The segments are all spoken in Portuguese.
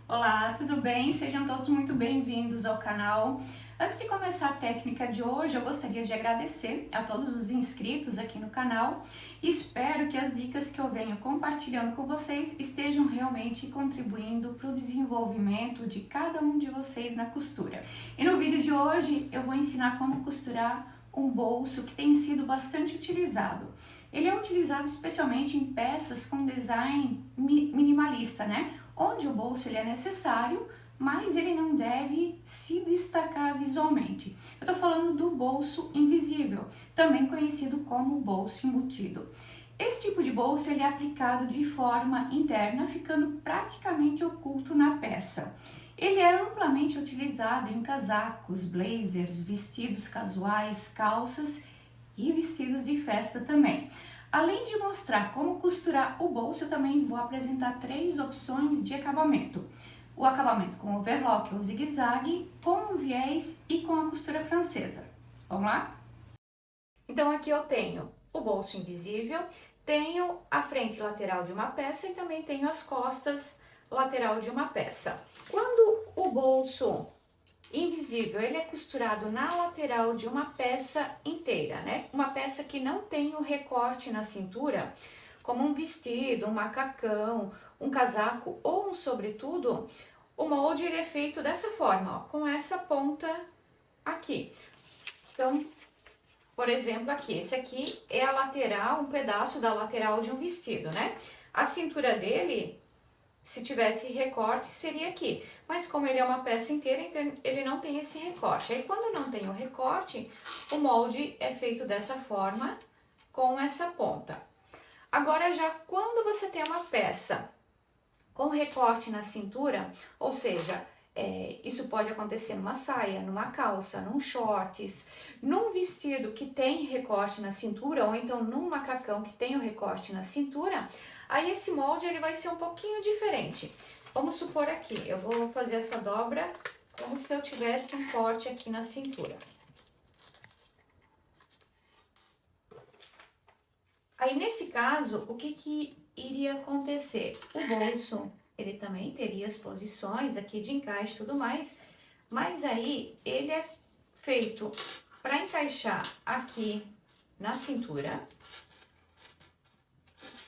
Olá, tudo bem? Sejam todos muito bem-vindos ao canal. Antes de começar a técnica de hoje, eu gostaria de agradecer a todos os inscritos aqui no canal. Espero que as dicas que eu venho compartilhando com vocês estejam realmente contribuindo para o desenvolvimento de cada um de vocês na costura. E no vídeo de hoje eu vou ensinar como costurar um bolso que tem sido bastante utilizado. Ele é utilizado especialmente em peças com design minimalista, né? Onde o bolso ele é necessário, mas ele não deve se destacar visualmente. Eu estou falando do bolso invisível, também conhecido como bolso embutido. Esse tipo de bolso ele é aplicado de forma interna, ficando praticamente oculto na peça. Ele é amplamente utilizado em casacos, blazers, vestidos casuais, calças e vestidos de festa também. Além de mostrar como costurar o bolso, eu também vou apresentar 3 opções de acabamento. O acabamento com overlock ou zigue-zague, com o viés e com a costura francesa. Vamos lá? Então aqui eu tenho o bolso invisível, tenho a frente lateral de uma peça e também tenho as costas lateral de uma peça. Quando o bolso invisível, ele é costurado na lateral de uma peça inteira, né? Uma peça que não tem o recorte na cintura, como um vestido, um macacão, um casaco ou um sobretudo, o molde ele é feito dessa forma, ó, com essa ponta aqui. Então, por exemplo, aqui, esse aqui é a lateral, um pedaço da lateral de um vestido, né? A cintura dele, se tivesse recorte, seria aqui. Mas como ele é uma peça inteira, então ele não tem esse recorte. Aí quando não tem o recorte, o molde é feito dessa forma, com essa ponta. Agora já quando você tem uma peça com recorte na cintura, ou seja, isso pode acontecer numa saia, numa calça, num shorts, num vestido que tem recorte na cintura, ou então num macacão que tem o recorte na cintura, aí esse molde ele vai ser um pouquinho diferente. Vamos supor aqui, eu vou fazer essa dobra como se eu tivesse um corte aqui na cintura. Aí nesse caso, o que iria acontecer? O bolso, ele também teria as posições aqui de encaixe e tudo mais, mas aí ele é feito para encaixar aqui na cintura.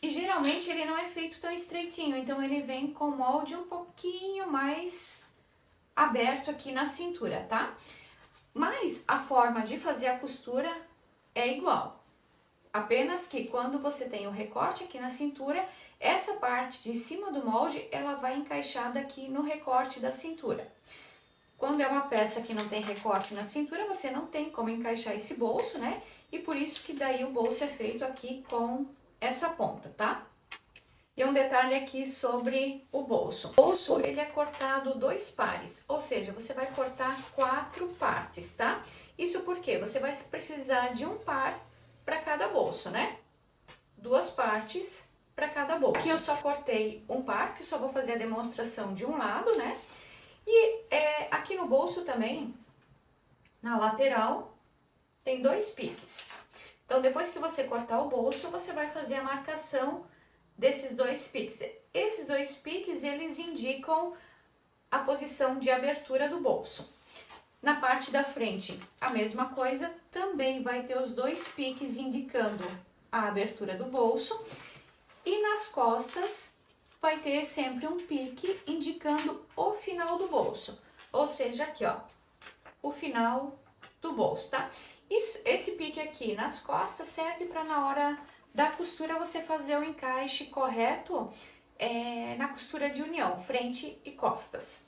E geralmente ele não é feito tão estreitinho, então ele vem com molde um pouquinho mais aberto aqui na cintura, tá? Mas a forma de fazer a costura é igual. Apenas que quando você tem o recorte aqui na cintura, essa parte de cima do molde, ela vai encaixada aqui no recorte da cintura. Quando é uma peça que não tem recorte na cintura, você não tem como encaixar esse bolso, né? E por isso que daí o bolso é feito aqui com essa ponta, tá? E um detalhe aqui sobre o bolso. O bolso, ele é cortado 2 pares, ou seja, você vai cortar 4 partes, tá? Isso porque você vai precisar de um par para cada bolso, né? 2 partes para cada bolso. Aqui eu só cortei um par, que só vou fazer a demonstração de um lado, né? E aqui no bolso também, na lateral, tem 2 piques. Então, depois que você cortar o bolso, você vai fazer a marcação desses 2 piques. Esses 2 piques, eles indicam a posição de abertura do bolso. Na parte da frente, a mesma coisa, também vai ter os 2 piques indicando a abertura do bolso. E nas costas, vai ter sempre um pique indicando o final do bolso. Ou seja, aqui, ó, o final do bolso, tá? Esse pique aqui nas costas serve para na hora da costura você fazer o encaixe correto na costura de união, frente e costas.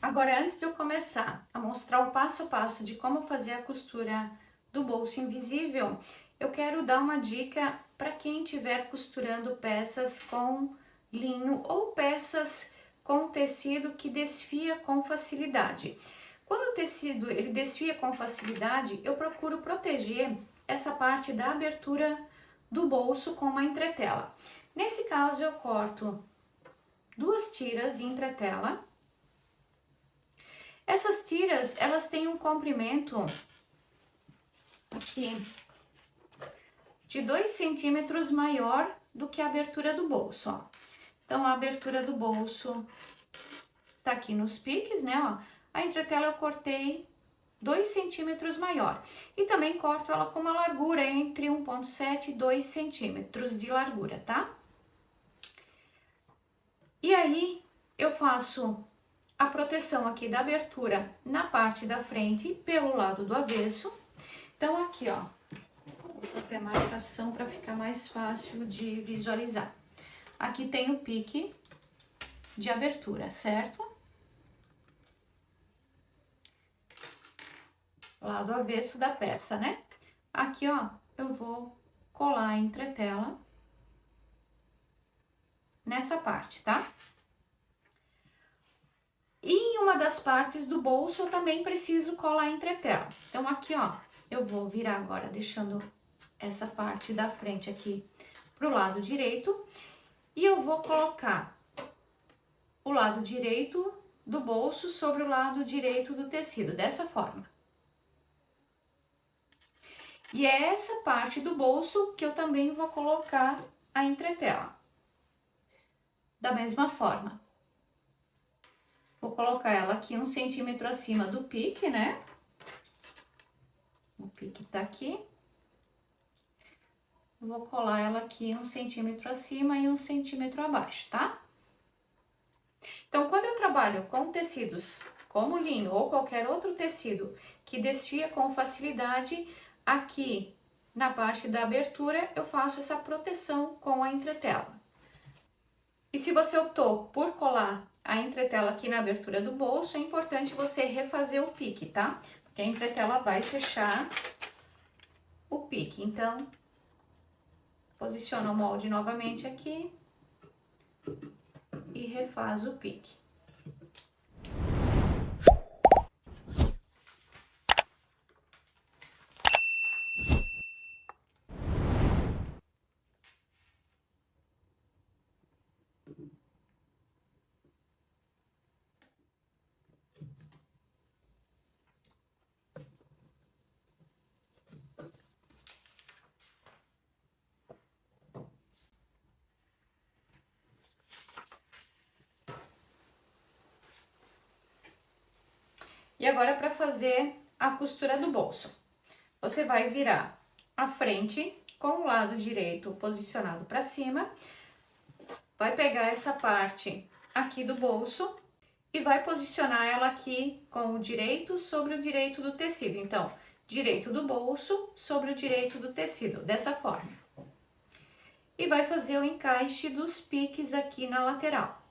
Agora, antes de eu começar a mostrar o passo a passo de como fazer a costura do bolso invisível, eu quero dar uma dica para quem estiver costurando peças com linho ou peças com tecido que desfia com facilidade. Quando o tecido ele desfia com facilidade, eu procuro proteger essa parte da abertura do bolso com uma entretela. Nesse caso, eu corto 2 tiras de entretela. Essas tiras, elas têm um comprimento aqui de 2 centímetros maior do que a abertura do bolso, ó. Então, a abertura do bolso tá aqui nos piques, né, ó. A entretela eu cortei 2 centímetros maior. E também corto ela com uma largura entre 1,7 e 2 centímetros de largura, tá? E aí, eu faço a proteção aqui da abertura na parte da frente, pelo lado do avesso. Então, aqui, ó, vou fazer a marcação para ficar mais fácil de visualizar. Aqui tem o pique de abertura, certo? Lado avesso da peça, né? Aqui, ó, eu vou colar a entretela nessa parte, tá? E em uma das partes do bolso eu também preciso colar a entretela. Então, aqui, ó, eu vou virar agora, deixando essa parte da frente aqui pro lado direito. E eu vou colocar o lado direito do bolso sobre o lado direito do tecido, dessa forma. E é essa parte do bolso que eu também vou colocar a entretela. Da mesma forma. Vou colocar ela aqui 1 centímetro acima do pique, né? O pique tá aqui. Vou colar ela aqui 1 centímetro acima e 1 centímetro abaixo, tá? Então, quando eu trabalho com tecidos como linho ou qualquer outro tecido que desfia com facilidade, aqui na parte da abertura eu faço essa proteção com a entretela. E se você optou por colar a entretela aqui na abertura do bolso, é importante você refazer o pique, tá? Porque a entretela vai fechar o pique. Então, posiciona o molde novamente aqui e refaz o pique. E agora, para fazer a costura do bolso, você vai virar a frente com o lado direito posicionado para cima, vai pegar essa parte aqui do bolso e vai posicionar ela aqui com o direito sobre o direito do tecido. Então, direito do bolso sobre o direito do tecido, dessa forma. E vai fazer o encaixe dos piques aqui na lateral.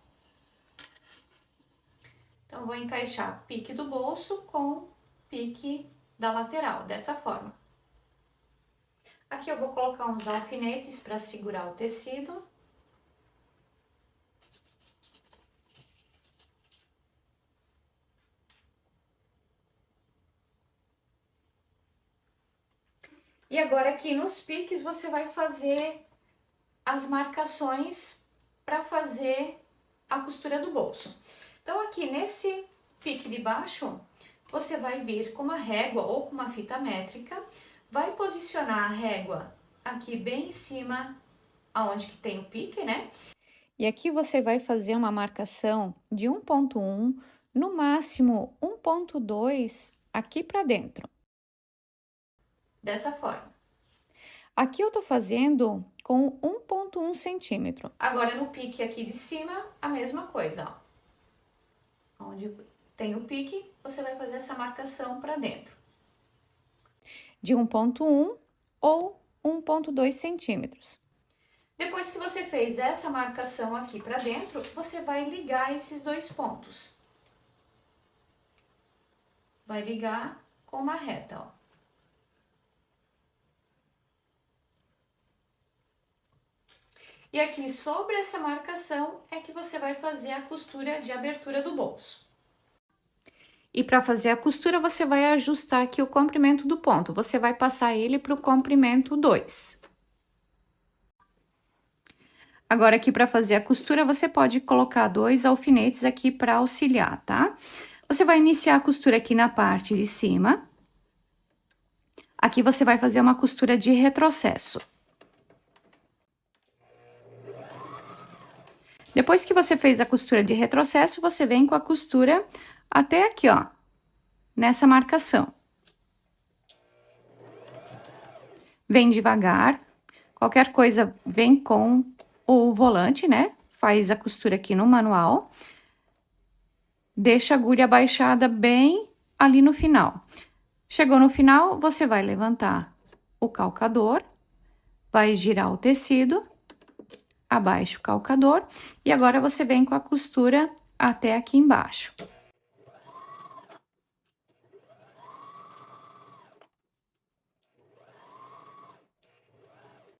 Então, vou encaixar pique do bolso com pique da lateral, dessa forma. Aqui eu vou colocar uns alfinetes para segurar o tecido. E agora aqui nos piques você vai fazer as marcações para fazer a costura do bolso. Então, aqui nesse pique de baixo, você vai vir com uma régua ou com uma fita métrica, vai posicionar a régua aqui bem em cima, aonde que tem o pique, né? E aqui você vai fazer uma marcação de 1,1, no máximo 1,2 aqui para dentro. Dessa forma. Aqui eu tô fazendo com 1,1 centímetro. Agora, no pique aqui de cima, a mesma coisa, ó. Onde tem o pique, você vai fazer essa marcação para dentro. De 1,1 ou 1,2 centímetros. Depois que você fez essa marcação aqui para dentro, você vai ligar esses dois pontos. Vai ligar com uma reta, ó. E aqui, sobre essa marcação, é que você vai fazer a costura de abertura do bolso. E para fazer a costura, você vai ajustar aqui o comprimento do ponto. Você vai passar ele para o comprimento 2. Agora, aqui para fazer a costura, você pode colocar 2 alfinetes aqui para auxiliar, tá? Você vai iniciar a costura aqui na parte de cima. Aqui você vai fazer uma costura de retrocesso. Depois que você fez a costura de retrocesso, você vem com a costura até aqui, ó, nessa marcação. Vem devagar, qualquer coisa vem com o volante, né? Faz a costura aqui no manual. Deixa a agulha abaixada bem ali no final. Chegou no final, você vai levantar o calcador, vai girar o tecido, abaixa o calcador e agora você vem com a costura até aqui embaixo.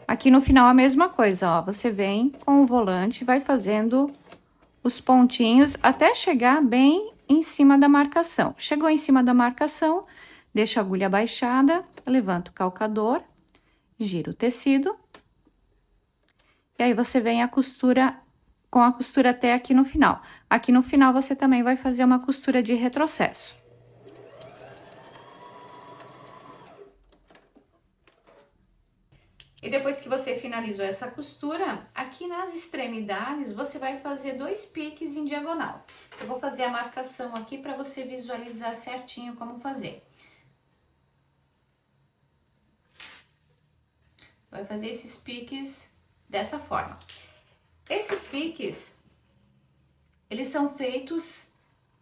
Aqui no final a mesma coisa, ó, você vem com o volante, vai fazendo os pontinhos até chegar bem em cima da marcação. Chegou em cima da marcação, deixa a agulha abaixada, levanta o calcador, gira o tecido. E aí, você vem com a costura até aqui no final. Aqui no final, você também vai fazer uma costura de retrocesso. E depois que você finalizou essa costura, aqui nas extremidades, você vai fazer 2 piques em diagonal. Eu vou fazer a marcação aqui para você visualizar certinho como fazer. Vai fazer esses piques dessa forma. Esses piques, eles são feitos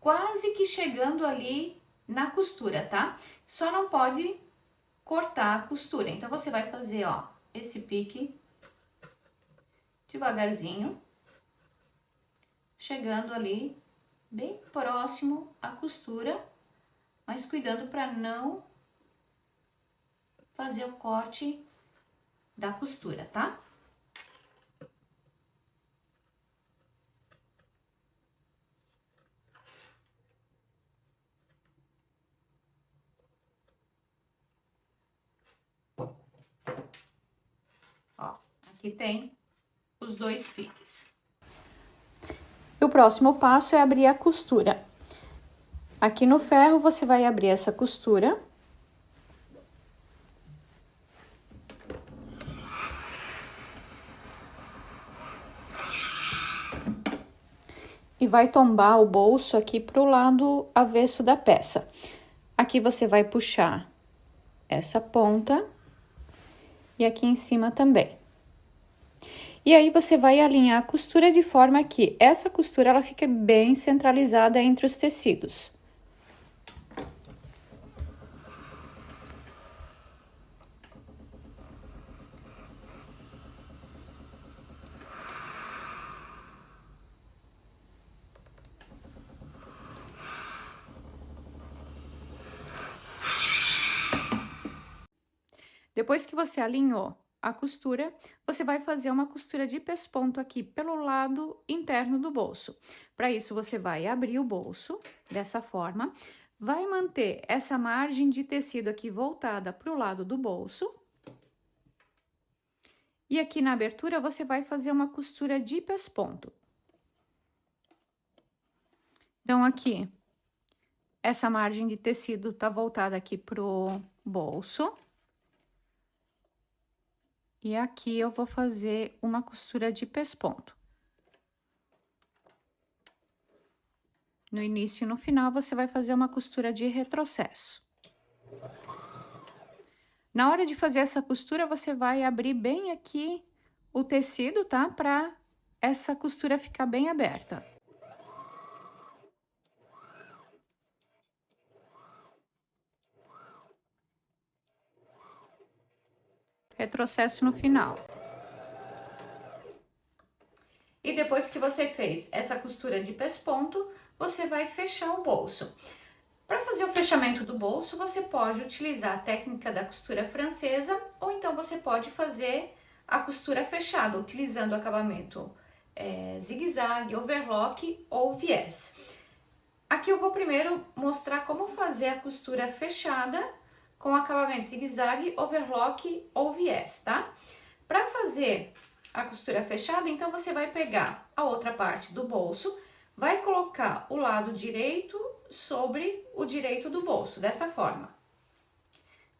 quase que chegando ali na costura, tá? Só não pode cortar a costura. Então, você vai fazer, ó, esse pique devagarzinho, chegando ali bem próximo à costura, mas cuidando para não fazer o corte da costura, tá? Ó, aqui tem os 2 piques. E o próximo passo é abrir a costura. Aqui no ferro, você vai abrir essa costura. E vai tombar o bolso aqui pro lado avesso da peça. Aqui você vai puxar essa ponta e aqui em cima também. E aí, você vai alinhar a costura de forma que essa costura, ela fique bem centralizada entre os tecidos. Depois que você alinhou a costura, você vai fazer uma costura de pesponto aqui pelo lado interno do bolso. Para isso, você vai abrir o bolso dessa forma, vai manter essa margem de tecido aqui voltada para o lado do bolso. E aqui na abertura, você vai fazer uma costura de pesponto. Então, aqui, essa margem de tecido tá voltada aqui pro bolso. E aqui eu vou fazer uma costura de pesponto. No início e no final, você vai fazer uma costura de retrocesso. Na hora de fazer essa costura, você vai abrir bem aqui o tecido, tá? Pra essa costura ficar bem aberta. Retrocesso no final. E depois que você fez essa costura de pesponto, você vai fechar o bolso. Para fazer o fechamento do bolso, você pode utilizar a técnica da costura francesa, ou então você pode fazer a costura fechada, utilizando o acabamento zigue-zague, overlock ou viés. Aqui eu vou primeiro mostrar como fazer a costura fechada com acabamento zigue-zague, overlock ou viés, tá? Para fazer a costura fechada, então você vai pegar a outra parte do bolso, vai colocar o lado direito sobre o direito do bolso, dessa forma.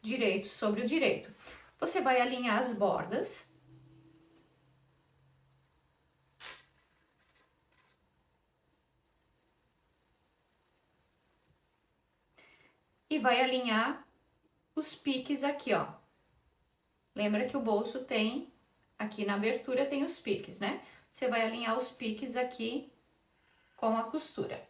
direito sobre o direito. Você vai alinhar as bordas. E vai alinhar os piques aqui, ó. Lembra que o bolso tem, aqui na abertura tem os piques, né? Você vai alinhar os piques aqui com a costura.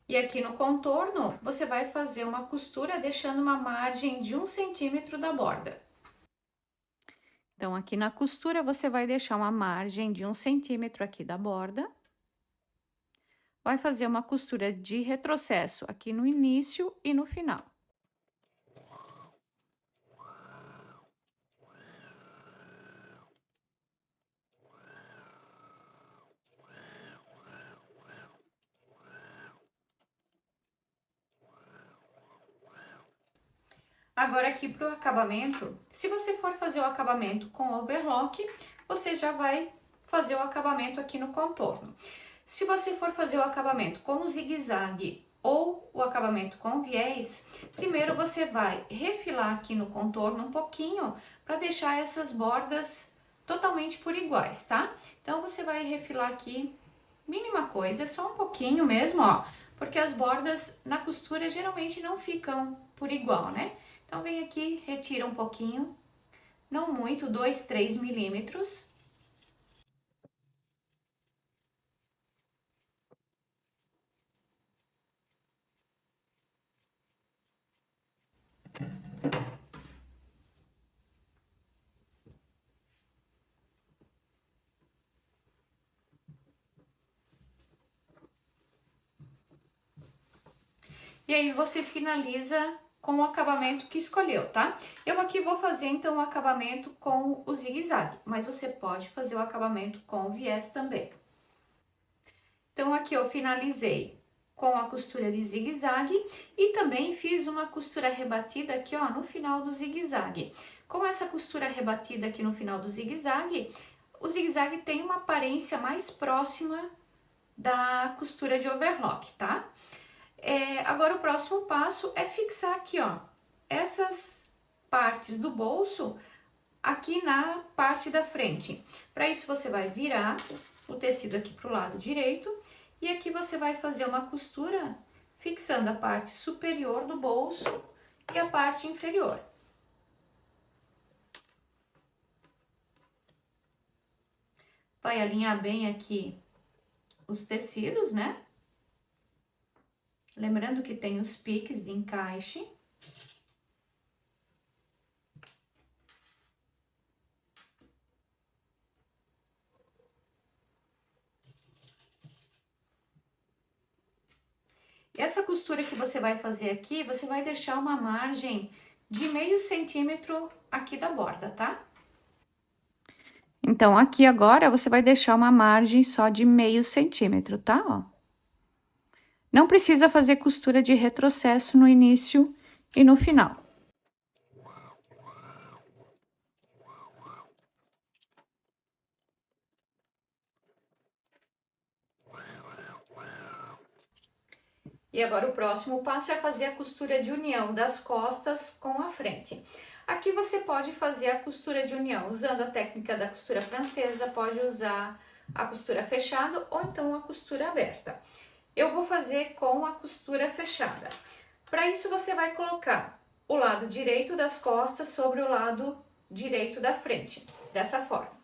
E aqui no contorno, você vai fazer uma costura deixando uma margem de 1 centímetro da borda. Então, aqui na costura, você vai deixar uma margem de 1 centímetro aqui da borda. Vai fazer uma costura de retrocesso aqui no início e no final. Agora aqui para o acabamento, se você for fazer o acabamento com overlock, você já vai fazer o acabamento aqui no contorno. Se você for fazer o acabamento com zigue-zague ou o acabamento com viés, primeiro você vai refilar aqui no contorno um pouquinho para deixar essas bordas totalmente por iguais, tá? Então você vai refilar aqui, mínima coisa, é só um pouquinho mesmo, ó, porque as bordas na costura geralmente não ficam por igual, né? Então, vem aqui, retira um pouquinho, não muito, 2, 3 milímetros. E aí, você finaliza com o acabamento que escolheu, tá? Eu aqui vou fazer, então, o acabamento com o zigue-zague, mas você pode fazer o acabamento com o viés também. Então, aqui eu finalizei com a costura de zigue-zague e também fiz uma costura rebatida aqui, ó, no final do zigue-zague. Com essa costura rebatida aqui no final do zigue-zague, o zigue-zague tem uma aparência mais próxima da costura de overlock, tá? Agora, o próximo passo é fixar aqui, ó, essas partes do bolso aqui na parte da frente. Para isso, você vai virar o tecido aqui pro lado direito e aqui você vai fazer uma costura fixando a parte superior do bolso e a parte inferior. Vai alinhar bem aqui os tecidos, né? Lembrando que tem os piques de encaixe. E essa costura que você vai fazer aqui, você vai deixar uma margem de meio centímetro aqui da borda, tá? Então, aqui agora, você vai deixar uma margem só de meio centímetro, tá? Ó. Não precisa fazer costura de retrocesso no início e no final. E agora o próximo passo é fazer a costura de união das costas com a frente. Aqui você pode fazer a costura de união usando a técnica da costura francesa, pode usar a costura fechada ou então a costura aberta. Eu vou fazer com a costura fechada. Para isso, você vai colocar o lado direito das costas sobre o lado direito da frente, dessa forma.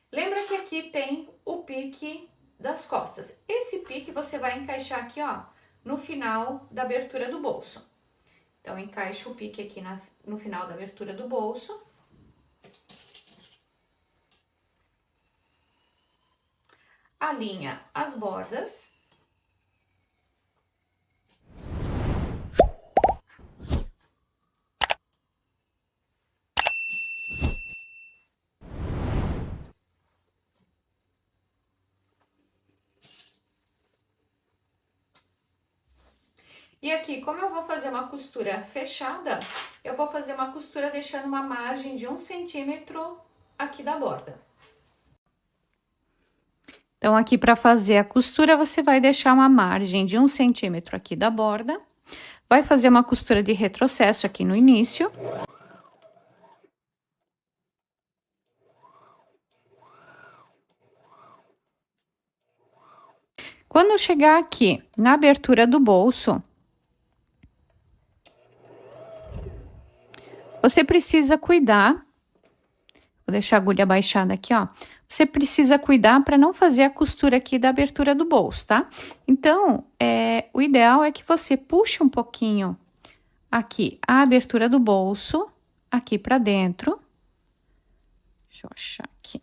Lembra que aqui tem o pique das costas. Esse pique você vai encaixar aqui, ó, no final da abertura do bolso. Então, encaixa o pique aqui no final da abertura do bolso. Alinha as bordas. E aqui, como eu vou fazer uma costura fechada, eu vou fazer uma costura deixando uma margem de 1 centímetro aqui da borda. Então, aqui para fazer a costura, você vai deixar uma margem de 1 centímetro aqui da borda, vai fazer uma costura de retrocesso aqui no início. Quando chegar aqui na abertura do bolso, você precisa cuidar, vou deixar a agulha baixada aqui, ó. Você precisa cuidar para não fazer a costura aqui da abertura do bolso, tá? Então, o ideal é que você puxe um pouquinho aqui a abertura do bolso, aqui para dentro. Deixa eu achar aqui.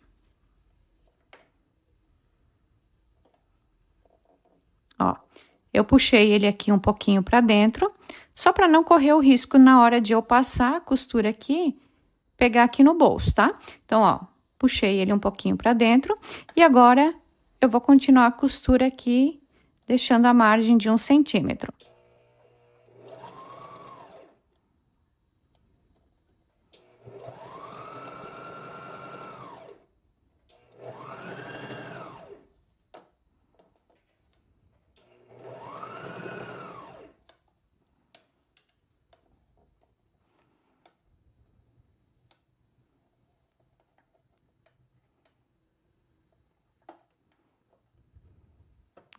Ó, eu puxei ele aqui um pouquinho para dentro, só para não correr o risco na hora de eu passar a costura aqui, pegar aqui no bolso, tá? Então, ó, puxei ele um pouquinho para dentro e agora eu vou continuar a costura aqui, deixando a margem de 1 centímetro.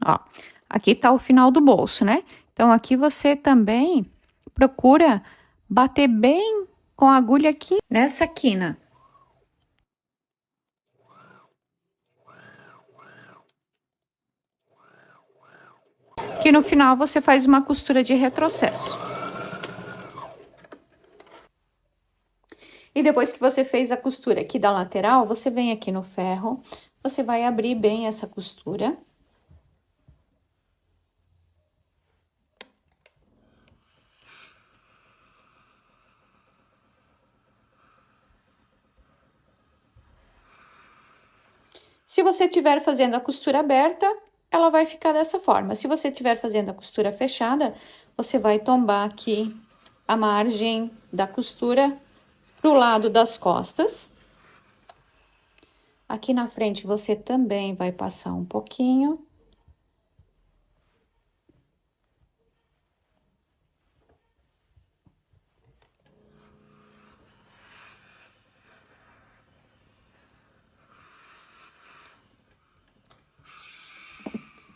Ó, aqui tá o final do bolso, né? Então, aqui você também procura bater bem com a agulha aqui nessa quina. Que no final você faz uma costura de retrocesso. E depois que você fez a costura aqui da lateral, você vem aqui no ferro, você vai abrir bem essa costura. Se você estiver fazendo a costura aberta, ela vai ficar dessa forma. Se você estiver fazendo a costura fechada, você vai tombar aqui a margem da costura pro lado das costas. Aqui na frente você também vai passar um pouquinho.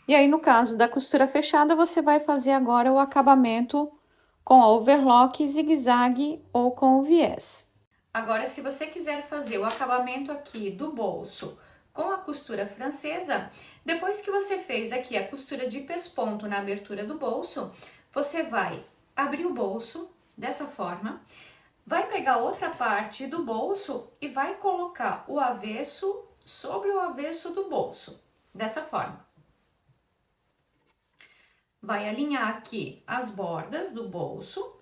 E aí, no caso da costura fechada, você vai fazer agora o acabamento com a overlock, zigue-zague ou com o viés. Agora, se você quiser fazer o acabamento aqui do bolso com a costura francesa, depois que você fez aqui a costura de pesponto na abertura do bolso, você vai abrir o bolso dessa forma, vai pegar outra parte do bolso e vai colocar o avesso sobre o avesso do bolso, dessa forma. Vai alinhar aqui as bordas do bolso.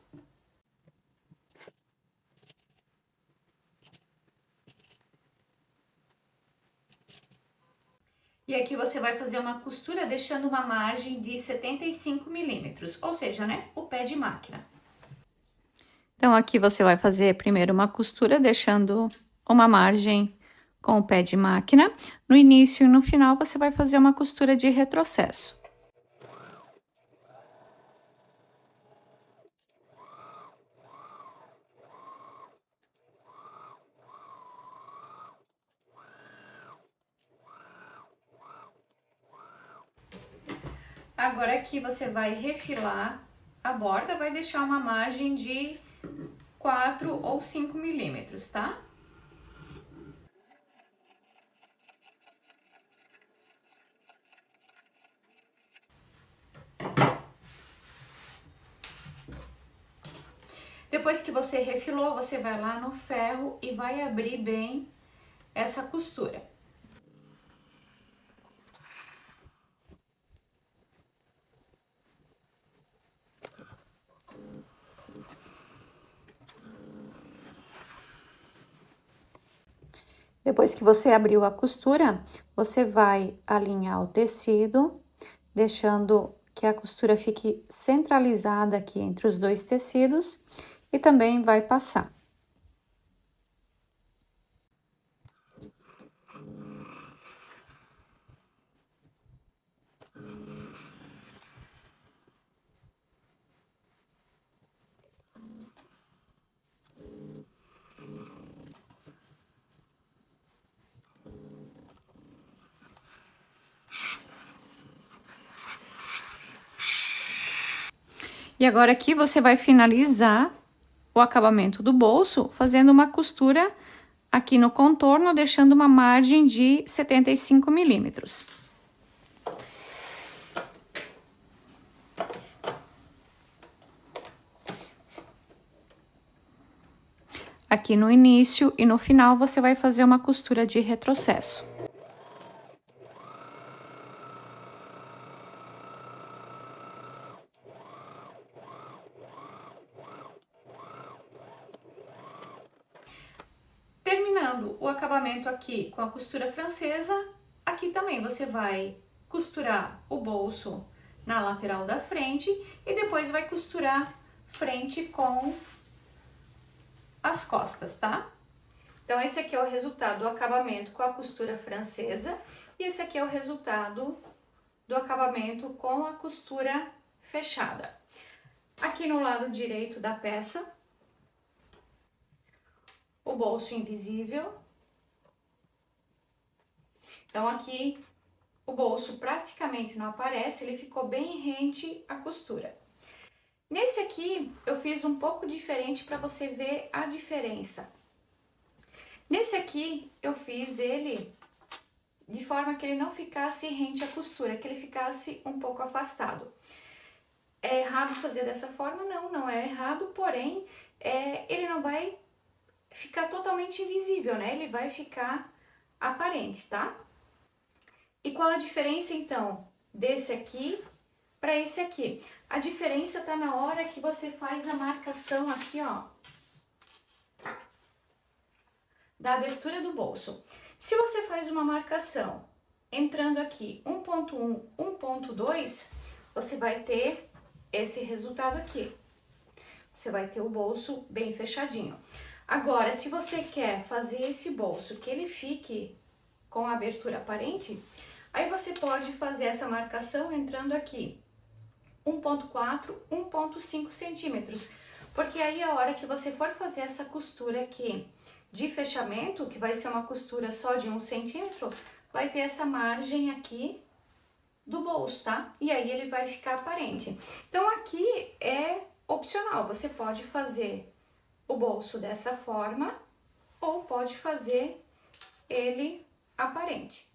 E aqui você vai fazer uma costura deixando uma margem de 75 milímetros, ou seja, né, o pé de máquina. Então, aqui você vai fazer primeiro uma costura deixando uma margem com o pé de máquina. No início e no final você vai fazer uma costura de retrocesso. Agora aqui você vai refilar a borda, vai deixar uma margem de 4 ou 5 milímetros, tá? Depois que você refilou, você vai lá no ferro e vai abrir bem essa costura. Depois que você abriu a costura, você vai alinhar o tecido, deixando que a costura fique centralizada aqui entre os dois tecidos e também vai passar. E agora aqui você vai finalizar o acabamento do bolso fazendo uma costura aqui no contorno, deixando uma margem de 75 milímetros. Aqui no início e no final você vai fazer uma costura de retrocesso. Terminando o acabamento aqui com a costura francesa, aqui também você vai costurar o bolso na lateral da frente e depois vai costurar frente com as costas, tá? Então, esse aqui é o resultado do acabamento com a costura francesa e esse aqui é o resultado do acabamento com a costura fechada. Aqui no lado direito da peça, o bolso invisível. Então, aqui o bolso praticamente não aparece, ele ficou bem rente à costura. Nesse aqui, eu fiz um pouco diferente para você ver a diferença. Nesse aqui, eu fiz ele de forma que ele não ficasse rente à costura, que ele ficasse um pouco afastado. É errado fazer dessa forma? Não, não é errado, porém, ele não vai ficar totalmente invisível, né? Ele vai ficar aparente, tá? E qual a diferença, então, desse aqui para esse aqui? A diferença tá na hora que você faz a marcação aqui, ó, da abertura do bolso. Se você faz uma marcação entrando aqui 1.1, 1.2, você vai ter esse resultado aqui. Você vai ter o bolso bem fechadinho. Agora, se você quer fazer esse bolso que ele fique com a abertura aparente, aí você pode fazer essa marcação entrando aqui 1.4, 1.5 centímetros, porque aí a hora que você for fazer essa costura aqui de fechamento, que vai ser uma costura só de 1 centímetro, vai ter essa margem aqui do bolso, tá? E aí ele vai ficar aparente. Então aqui é opcional, você pode fazer o bolso dessa forma ou pode fazer ele aparente.